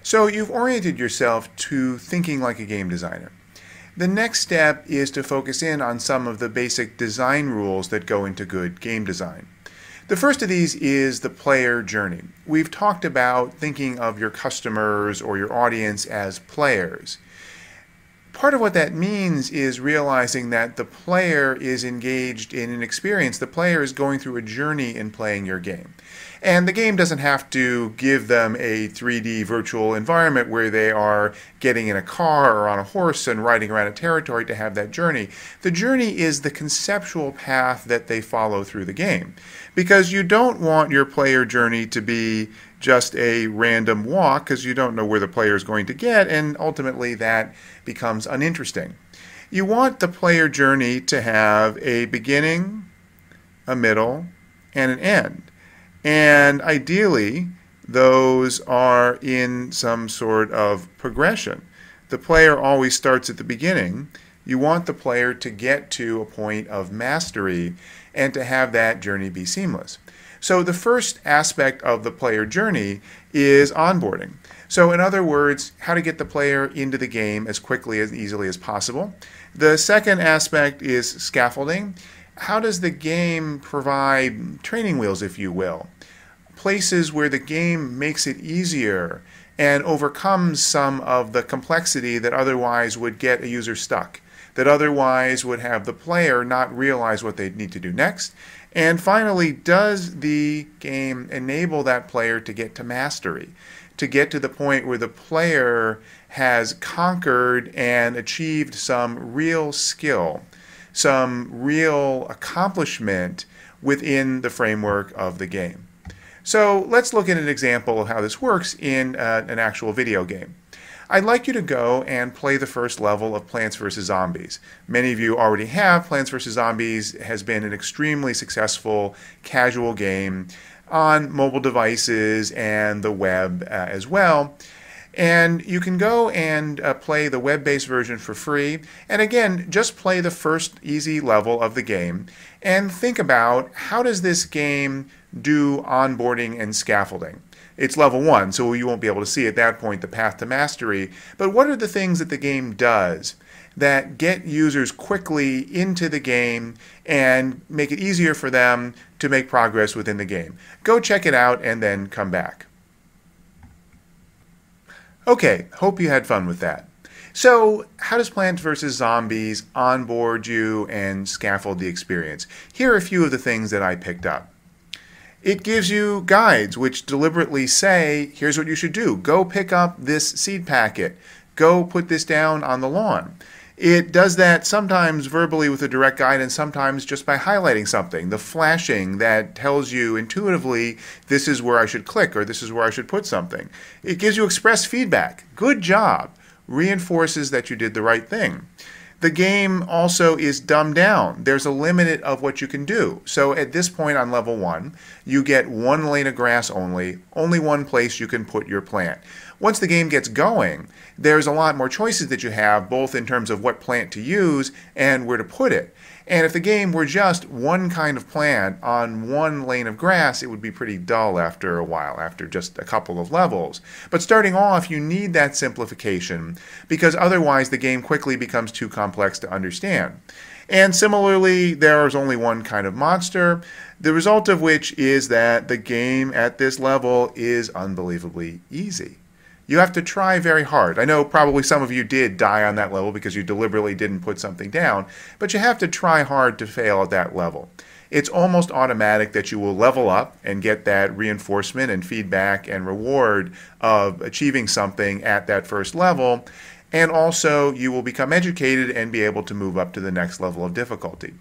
So you've oriented yourself to thinking like a game designer. The next step is to focus in on some of the basic design rules that go into good game design. The first of these is the player journey. We've talked about thinking of your customers or your audience as players. Part of what that means is realizing that the player is engaged in an experience. The player is going through a journey in playing your game. And the game doesn't have to give them a 3D virtual environment where they are getting in a car or on a horse and riding around a territory to have that journey. The journey is the conceptual path that they follow through the game. Because you don't want your player journey to be just a random walk because you don't know where the player is going to get, and ultimately that becomes uninteresting. You want the player journey to have a beginning, a middle, and an end. And ideally, those are in some sort of progression. The player always starts at the beginning. You want the player to get to a point of mastery and to have that journey be seamless. So the first aspect of the player journey is onboarding. So in other words, how to get the player into the game as quickly and easily as possible. The second aspect is scaffolding. How does the game provide training wheels, if you will? Places where the game makes it easier and overcomes some of the complexity that otherwise would get a user stuck, that otherwise would have the player not realize what they need to do next. And finally, does the game enable that player to get to mastery, to get to the point where the player has conquered and achieved some real skill, some real accomplishment within the framework of the game? So let's look at an example of how this works in an actual video game. I'd like you to go and play the first level of Plants vs. Zombies. Many of you already have. Plants vs. Zombies has been an extremely successful casual game on mobile devices and the web as well. And you can go and play the web-based version for free. And again, just play the first easy level of the game and think about, how does this game do onboarding and scaffolding? It's level 1, so you won't be able to see at that point the path to mastery. But what are the things that the game does that get users quickly into the game and make it easier for them to make progress within the game? Go check it out and then come back. Okay, hope you had fun with that. So, how does Plants vs. Zombies onboard you and scaffold the experience? Here are a few of the things that I picked up. It gives you guides which deliberately say, here's what you should do. Go pick up this seed packet. Go put this down on the lawn. It does that sometimes verbally with a direct guide and sometimes just by highlighting something. The flashing that tells you intuitively, this is where I should click or this is where I should put something. It gives you express feedback. Good job. Reinforces that you did the right thing. The game also is dumbed down. There's a limit of what you can do. So at this point on level 1, you get one lane of grass only one place you can put your plant. Once the game gets going, there's a lot more choices that you have, both in terms of what plant to use and where to put it. And if the game were just one kind of plant on one lane of grass, it would be pretty dull after a while, after just a couple of levels. But starting off, you need that simplification because otherwise the game quickly becomes too complex to understand. And similarly, there is only one kind of monster, the result of which is that the game at this level is unbelievably easy. You have to try very hard. I know probably some of you did die on that level because you deliberately didn't put something down, but you have to try hard to fail at that level. It's almost automatic that you will level up and get that reinforcement and feedback and reward of achieving something at that first level, and also you will become educated and be able to move up to the next level of difficulty.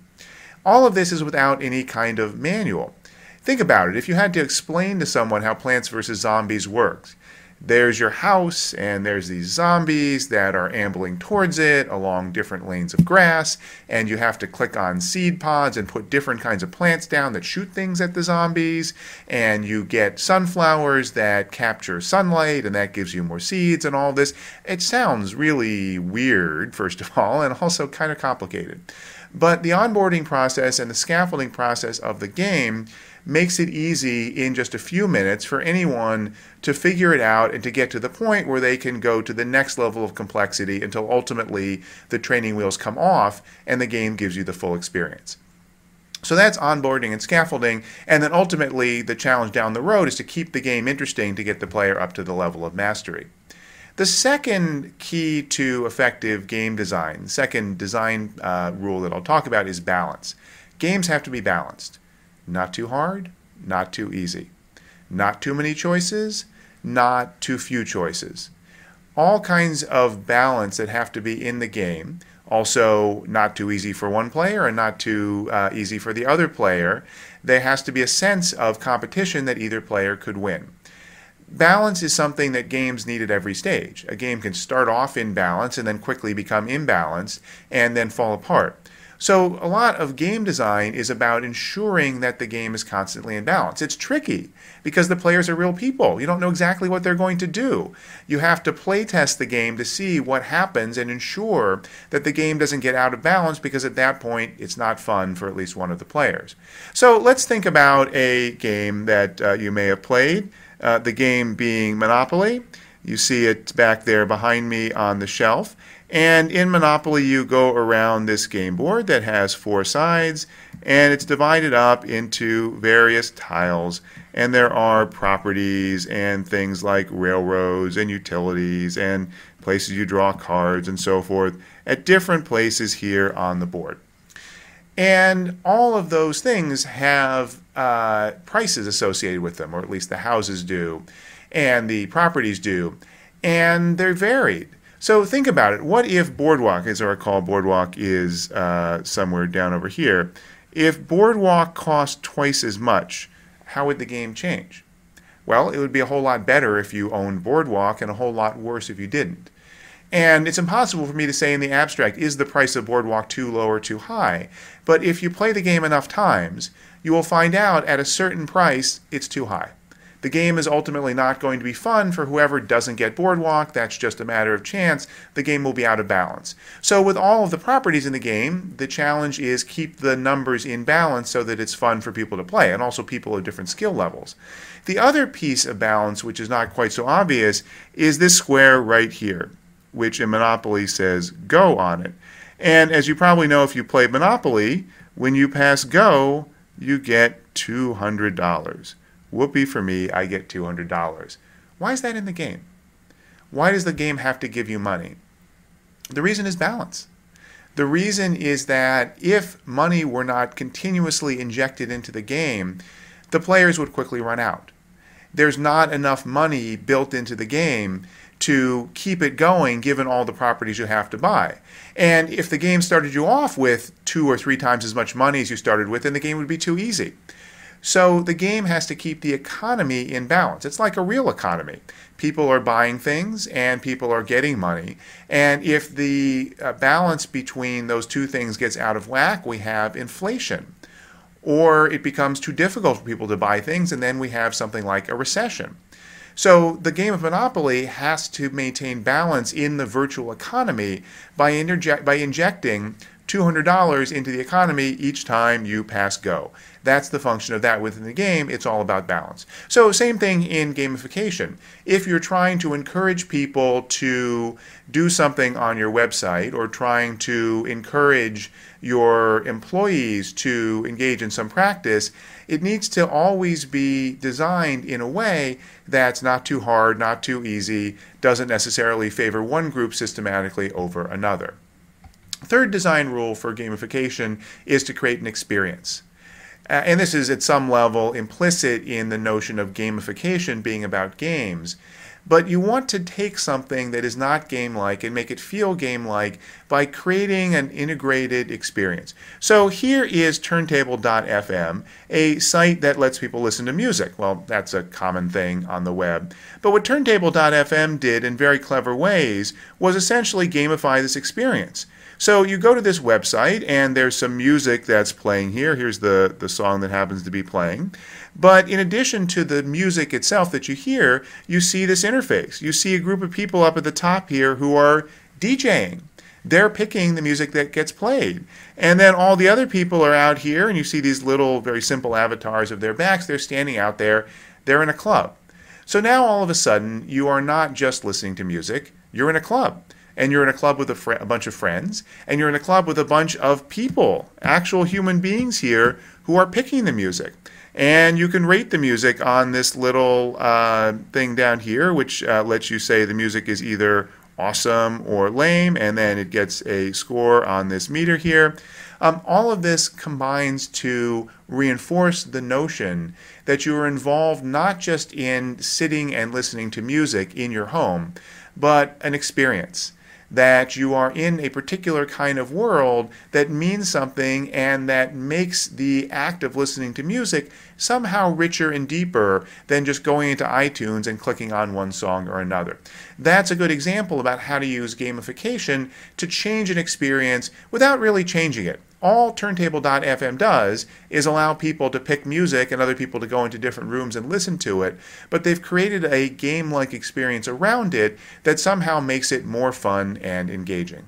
All of this is without any kind of manual. Think about it. If you had to explain to someone how Plants vs. Zombies works, there's your house, and there's these zombies that are ambling towards it along different lanes of grass, and you have to click on seed pods and put different kinds of plants down that shoot things at the zombies, and you get sunflowers that capture sunlight, and that gives you more seeds and all this. It sounds really weird, first of all, and also kind of complicated. But the onboarding process and the scaffolding process of the game makes it easy in just a few minutes for anyone to figure it out and to get to the point where they can go to the next level of complexity until ultimately the training wheels come off and the game gives you the full experience. So that's onboarding and scaffolding, and then ultimately the challenge down the road is to keep the game interesting to get the player up to the level of mastery. The second key to effective game design, the second design rule that I'll talk about is balance. Games have to be balanced. Not too hard, not too easy. Not too many choices, not too few choices. All kinds of balance that have to be in the game. Also, not too easy for one player and not too easy for the other player. There has to be a sense of competition that either player could win. Balance is something that games need at every stage. A game can start off in balance and then quickly become imbalanced and then fall apart. So a lot of game design is about ensuring that the game is constantly in balance. It's tricky because the players are real people. You don't know exactly what they're going to do. You have to play test the game to see what happens and ensure that the game doesn't get out of balance, because at that point it's not fun for at least one of the players. So let's think about a game that you may have played. The game being Monopoly. You see it back there behind me on the shelf. And in Monopoly, you go around this game board that has 4 sides, and it's divided up into various tiles. And there are properties and things like railroads and utilities and places you draw cards and so forth at different places here on the board. And all of those things have prices associated with them, or at least the houses do, and the properties do, and they're varied. So think about it. What if Boardwalk, as I recall, Boardwalk is somewhere down over here. If Boardwalk cost twice as much, how would the game change? Well, it would be a whole lot better if you owned Boardwalk and a whole lot worse if you didn't. And it's impossible for me to say in the abstract, is the price of Boardwalk too low or too high? But if you play the game enough times, you will find out at a certain price it's too high. The game is ultimately not going to be fun for whoever doesn't get Boardwalk. That's just a matter of chance. The game will be out of balance. So with all of the properties in the game, the challenge is keep the numbers in balance so that it's fun for people to play, and also people of different skill levels. The other piece of balance, which is not quite so obvious, is this square right here, which in Monopoly says go on it. And as you probably know if you play Monopoly, when you pass go, you get $200. Whoopee for me, I get $200. Why is that in the game? Why does the game have to give you money? The reason is balance. The reason is that if money were not continuously injected into the game, the players would quickly run out. There's not enough money built into the game to keep it going given all the properties you have to buy. And if the game started you off with 2 or 3 times as much money as you started with, then the game would be too easy. So the game has to keep the economy in balance. It's like a real economy. People are buying things and people are getting money. And if the balance between those two things gets out of whack, we have inflation. Or it becomes too difficult for people to buy things, and then we have something like a recession. So the game of Monopoly has to maintain balance in the virtual economy by injecting $200 into the economy each time you pass go. That's the function of that within the game. It's all about balance. So same thing in gamification. If you're trying to encourage people to do something on your website, or trying to encourage your employees to engage in some practice, it needs to always be designed in a way that's not too hard, not too easy, doesn't necessarily favor one group systematically over another. Third design rule for gamification is to create an experience. And this is at some level implicit in the notion of gamification being about games. But you want to take something that is not game-like and make it feel game-like by creating an integrated experience. So here is Turntable.fm, a site that lets people listen to music. Well, that's a common thing on the web. But what Turntable.fm did in very clever ways was essentially gamify this experience. So you go to this website, and there's some music that's playing here. Here's the song that happens to be playing. But in addition to the music itself that you hear, you see this interface. You see a group of people up at the top here who are DJing. they're picking the music that gets played. And then all the other people are out here, and you see these little, very simple avatars of their backs. They're standing out there. They're in a club. So now all of a sudden, you are not just listening to music, you're in a club. And you're in a club with a bunch of friends, and you're in a club with a bunch of people, actual human beings here, who are picking the music. And you can rate the music on this little thing down here, which lets you say the music is either awesome or lame, and then it gets a score on this meter here. All of this combines to reinforce the notion that you are involved not just in sitting and listening to music in your home, but an experience. That you are in a particular kind of world that means something and that makes the act of listening to music somehow richer and deeper than just going into iTunes and clicking on one song or another. That's a good example about how to use gamification to change an experience without really changing it. All Turntable.fm does is allow people to pick music and other people to go into different rooms and listen to it, but they've created a game-like experience around it that somehow makes it more fun and engaging.